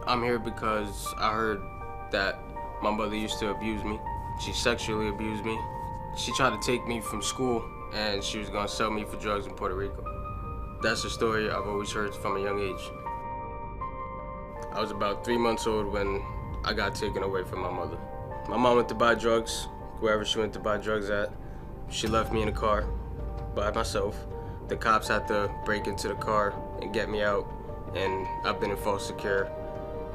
I'm here because I heard that my mother used to abuse me. She sexually abused me. She tried to take me from school and she was gonna sell me for drugs in Puerto Rico. That's a story I've always heard from a young age. I was about 3 months old when I got taken away from my mother. My mom went to buy drugs, wherever she went to buy drugs at. She left me in a car by myself. The cops had to break into the car and get me out, and I've been in foster care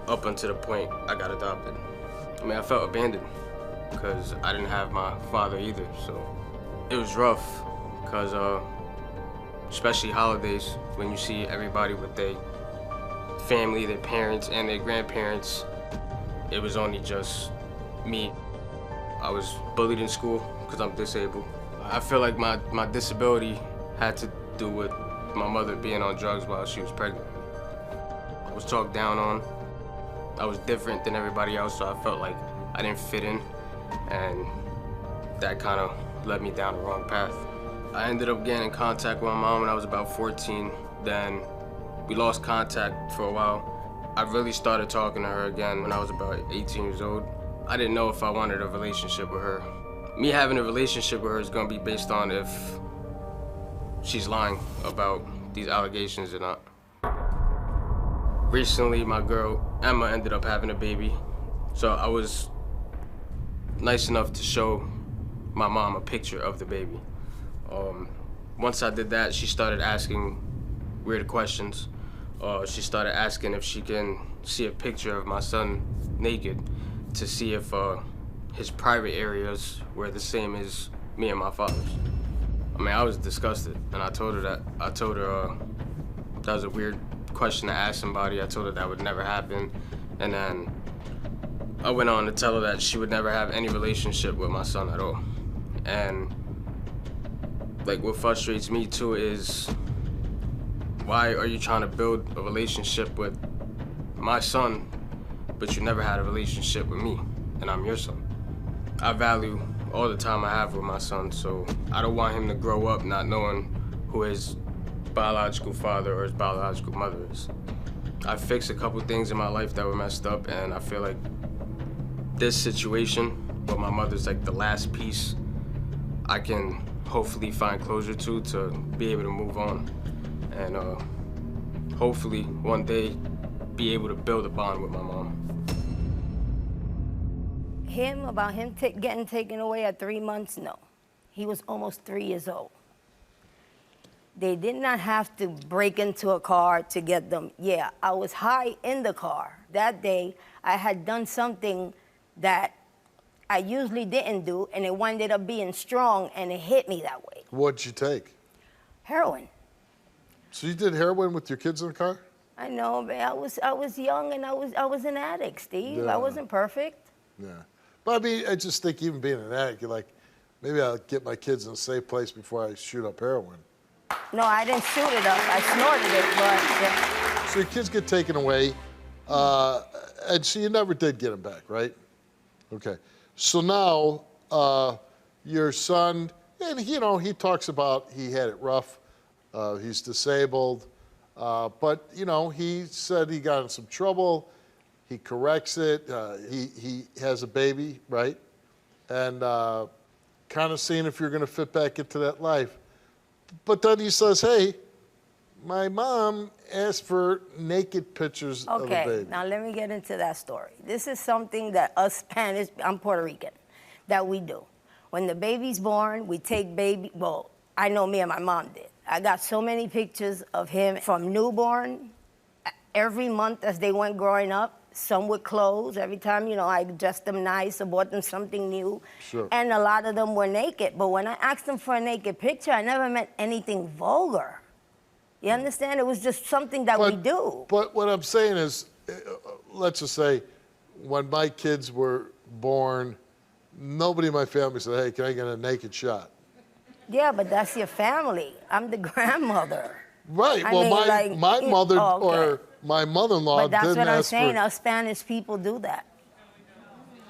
up until the point I got adopted. I mean, I felt abandoned because I didn't have my father either, so it was rough because especially holidays when you see everybody with their family, their parents, and their grandparents. It was only just me. I was bullied in school because I'm disabled. I feel like my disability had to do with my mother being on drugs while she was pregnant. I was talked down on. I was different than everybody else, so I felt like I didn't fit in, and that kind of led me down the wrong path. I ended up getting in contact with my mom when I was about 14. Then we lost contact for a while. I really started talking to her again when I was about 18 years old. I didn't know if I wanted a relationship with her. Me having a relationship with her is gonna be based on if she's lying about these allegations or not. Recently, my girl, Emma, ended up having a baby. So I was nice enough to show my mom a picture of the baby. Once I did that, she started asking weird questions. She started asking if she can see a picture of my son naked to see if his private areas were the same as me and my father's. I mean, I was disgusted, and I told her that. I told her that was a weird question to ask somebody. I told her that would never happen, and then I went on to tell her that she would never have any relationship with my son at all. And like, what frustrates me too is, why are you trying to build a relationship with my son, but you never had a relationship with me, and I'm your son? I value all the time I have with my son, so I don't want him to grow up not knowing who his biological father or his biological mother is. I fixed a couple things in my life that were messed up, and I feel like this situation, where my mother's like the last piece I can hopefully find closure to be able to move on, and hopefully one day be able to build a bond with my mom. About him getting taken away at 3 months, no. He was almost 3 years old. They did not have to break into a car to get them. Yeah, I was high in the car. That day, I had done something that I usually didn't do, and it ended up being strong, and it hit me that way. What'd you take? Heroin. So you did heroin with your kids in the car? I know, but I was young, and I was an addict, Steve. Yeah. I wasn't perfect. Yeah. But I mean, I just think even being an addict, you're like, maybe I'll get my kids in a safe place before I shoot up heroin. No, I didn't shoot it up. I snorted it, but yeah. So your kids get taken away, and so you never did get them back, right? Okay. So now your son, and you know, he talks about he had it rough. He's disabled, but you know, he said he got in some trouble. He corrects it. He has a baby, right? And kind of seeing if you're going to fit back into that life. But then he says, hey, my mom asked for naked pictures of the baby. Okay, now let me get into that story. This is something that us Spanish, I'm Puerto Rican, that we do. When the baby's born, we take baby, well, I know me and my mom did. I got so many pictures of him from newborn, every month as they went growing up, some with clothes. Every time, you know, I dressed them nice or bought them something new. Sure. And a lot of them were naked. But when I asked them for a naked picture, I never meant anything vulgar. You understand? It was just something that we do. But what I'm saying is, let's just say, when my kids were born, nobody in my family said, hey, can I get a naked shot? Yeah, but that's your family. I'm the grandmother. Right. I well, mean, my mother okay. or my mother-in-law But that's didn't what I'm ask saying. for... Us Spanish people do that.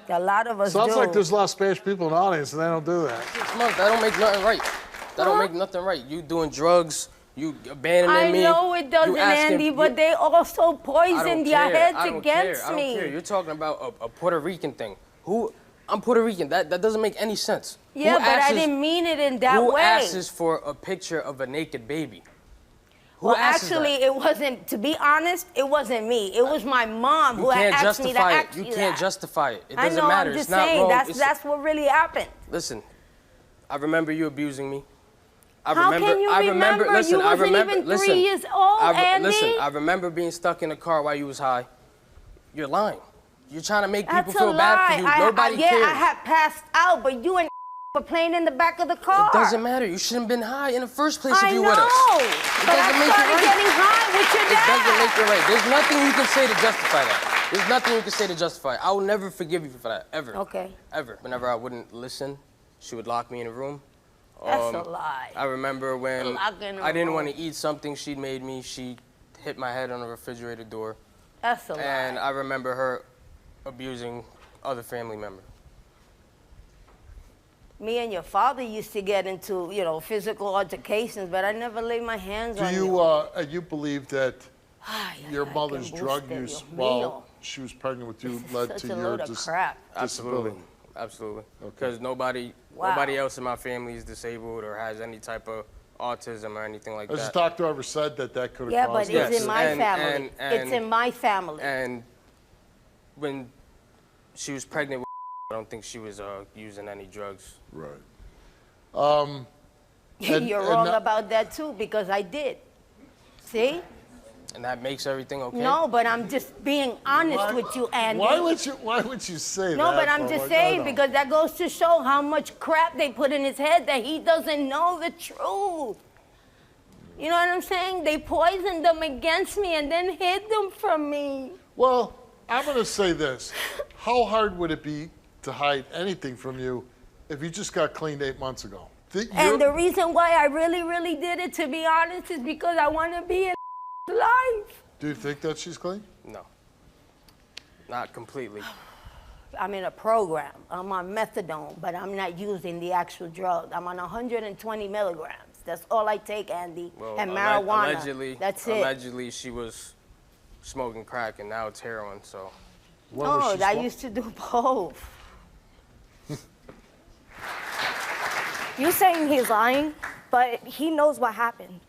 A lot of us Sounds do. like there's a lot of Spanish people in the audience and they don't do that. 6 months, that don't make nothing right. That don't make nothing right. You doing drugs, You abandoning me. I know it doesn't, Andy, but they also poisoned your heads against me. I don't care. You're talking about a Puerto Rican thing. I'm Puerto Rican. That doesn't make any sense. Yeah, but I didn't mean it in that way. Who asks for a picture of a naked baby? Well, actually, it wasn't, to be honest, it wasn't me. It was my mom who had asked me to ask you that. You can't justify it. It I doesn't know, matter. I'm just It's not saying, wrong. that's what really happened. Listen, I remember you abusing me. How can you remember? You wasn't even 3 years old, Andy. Listen, I remember being stuck in a car while you was high. You're lying. You're trying to make people feel bad for you. Nobody cares. Yeah, I had passed out, but you and were playing in the back of the car. It doesn't matter. You shouldn't have been high in the first place if you with us. I know, but I started getting high with your dad. It doesn't make it right. There's nothing you can say to justify that. There's nothing you can say to justify it. I will never forgive you for that, ever. Okay. Ever. Whenever I wouldn't listen, she would lock me in a room. That's a lie. I remember when I didn't want to eat something she'd made me, she hit my head on the refrigerator door. That's a lie. And I remember her abusing other family members. Me and your father used to get into, physical altercations, but I never laid my hands on you. Do you believe that your mother's drug use while she was pregnant with you led to your disability? Absolutely. Absolutely. Because nobody else in my family is disabled or has any type of autism or anything like that. Has the doctor ever said that could have caused it? Yeah, but it's in my family. It's in my family. And when she was pregnant with I don't think she was using any drugs. Right. You're wrong about that too, because I did. See? And that makes everything okay? No, but I'm just being honest with you, Andy. Why would you say that? No, but I'm just saying because that goes to show how much crap they put in his head that he doesn't know the truth. You know what I'm saying? They poisoned them against me and then hid them from me. Well, I'm going to say this. How hard would it be to hide anything from you if you just got cleaned 8 months ago? And the reason why I really, really did it, to be honest, is because I want to be in life. Do you think that she's clean? No. Not completely. I'm in a program. I'm on methadone, but I'm not using the actual drug. I'm on 120 milligrams. That's all I take, Andy. Well, and marijuana. That's it. Allegedly, she was smoking crack, and now it's heroin, so. Oh, I used to do both. You saying he's lying, but he knows what happened.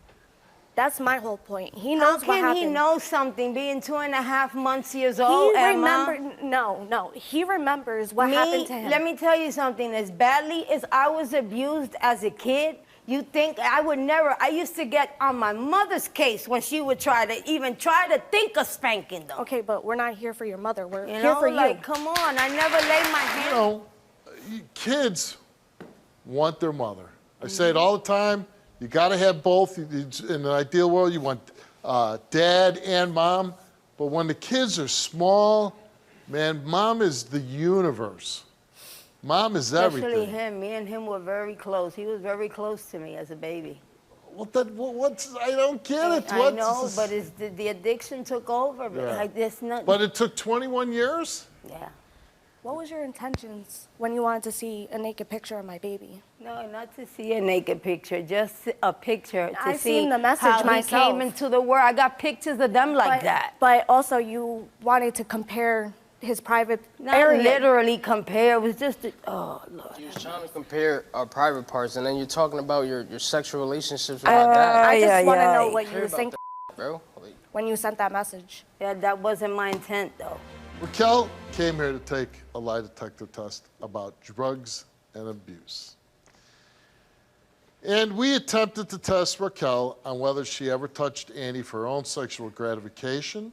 That's my whole point. He knows what happened. How can he know something being 2.5 months old, Emma? No. He remembers what happened to him. Let me tell you something. As badly as I was abused as a kid, you think I would never. I used to get on my mother's case when she would try to think of spanking them. Okay, but we're not here for your mother. We're here for you. Like, come on. I never laid my hand. Kids want their mother. I say it all the time. You got to have both. In an ideal world, you want dad and mom. But when the kids are small, man, mom is the universe. Mom is everything. Especially him. Me and him were very close. He was very close to me as a baby. I don't get it. I know, but the addiction took over. Yeah. But it took 21 years? Yeah. What was your intentions when you wanted to see a naked picture of my baby? No, not to see a naked picture, just a picture to I've see seen the message how myself. he came into the world. I got pictures of them like that. But also you wanted to compare his private area. Not literally compare, it was just, oh, Lord. You're trying to compare our private parts, and then you're talking about your sexual relationships with my dad. I just want to know what you were thinking, bro. When you sent that message. Yeah, that wasn't my intent, though. Raquel came here to take a lie detector test about drugs and abuse. And we attempted to test Raquel on whether she ever touched Andy for her own sexual gratification,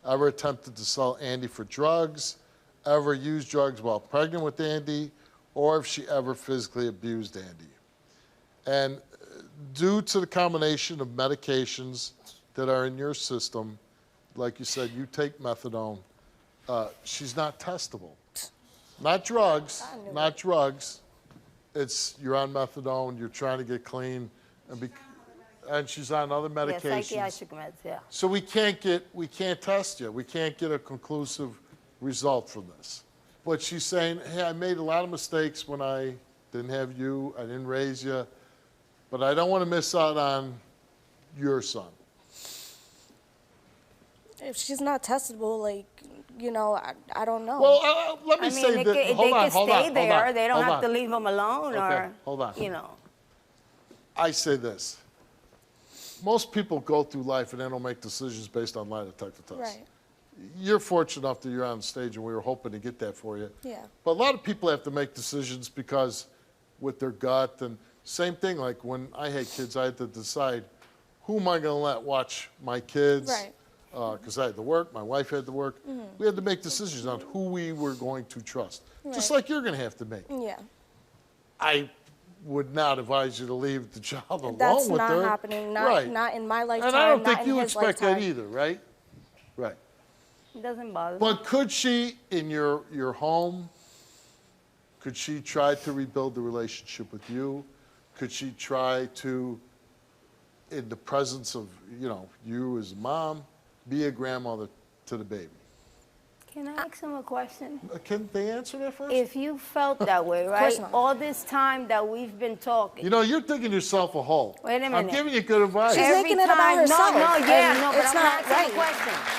ever attempted to sell Andy for drugs, ever used drugs while pregnant with Andy, or if she ever physically abused Andy. And due to the combination of medications that are in your system, like you said, you take methadone, she's not testable. Not drugs, not drugs. It's you're on methadone, you're trying to get clean, and she's on other medications. Yeah, psychiatric meds, yeah. So we can't test you. We can't get a conclusive result from this. But she's saying, hey, I made a lot of mistakes when I didn't have you, I didn't raise you, but I don't want to miss out on your son? If she's not testable, like, you know, I don't know. Well, let me I mean, say they that. can, Hold they on, can hold stay on, there. hold on, They don't hold have on. to leave them alone, Okay, or hold on. you know. I say this. Most people go through life and they don't make decisions based on lie detector tests. Right. You're fortunate enough that you're on stage, and we were hoping to get that for you. Yeah. But a lot of people have to make decisions because with their gut, and same thing, like when I had kids, I had to decide who am I going to let watch my kids? Right. Because I had to work, my wife had to work. We had to make decisions on who we were going to trust, just Right. like you're going to have to make. Yeah. I would not advise you to leave the child alone That's with not her. happening. Not, Right. not in my lifetime. And I don't not think in you his expect lifetime. that either, right? Right. It doesn't bother me. But could she, in your home, could she try to rebuild the relationship with you? Could she try to, in the presence of, you know, you as a mom, be a grandmother to the baby? Can I ask him a question? Can they answer that first? If you felt that way, course right? not. All this time that we've been talking. You know, you're digging yourself a hole. Wait a minute. I'm giving you good advice. She's Every making it about time- herself, No, yeah, and no, but it's I'm not asking right. a question.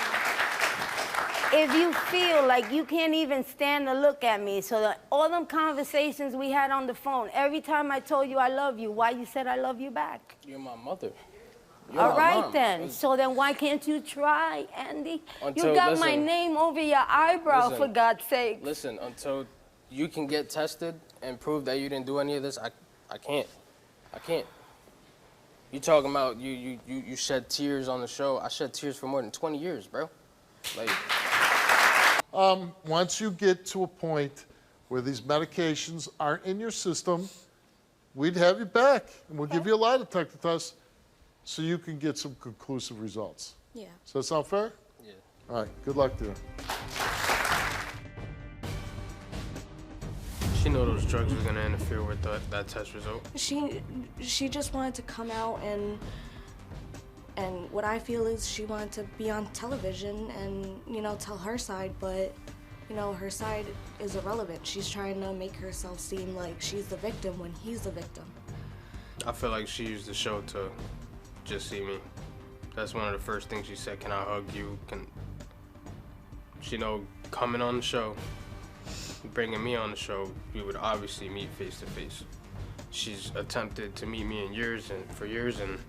If you feel like you can't even stand to look at me, so that all them conversations we had on the phone, every time I told you I love you, why you said I love you back? You're my mother. You're All my right mom. then. So then why can't you try, Andy? Until- You got my listen. name over your eyebrow, Listen. for God's sake. Listen, until you can get tested and prove that you didn't do any of this, I can't. I can't. You talking about you shed tears on the show. I shed tears for more than 20 years, bro. Like, Once you get to a point where these medications aren't in your system, we'd have you back, and we'll give you a lie detector test so you can get some conclusive results. Yeah. Does that sound fair? yeah. All right, good luck to you. She knew those drugs were gonna interfere with that test result. She just wanted to come out and what I feel is she wanted to be on television and, you know, tell her side, but, you know, her side is irrelevant. She's trying to make herself seem like she's the victim when he's the victim. I feel like she used the show to just see me. That's one of the first things she said. Can I hug you? She know coming on the show, bringing me on the show, we would obviously meet face to face. She's attempted to meet me for years, and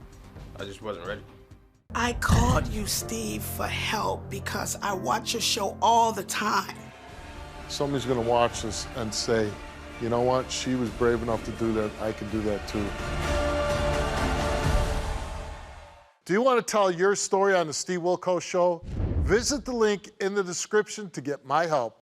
I just wasn't ready. I called you, Steve, for help because I watch your show all the time. Somebody's going to watch this and say, you know what, she was brave enough to do that, I can do that too. Do you want to tell your story on the Steve Wilkos Show? Visit the link in the description to get my help.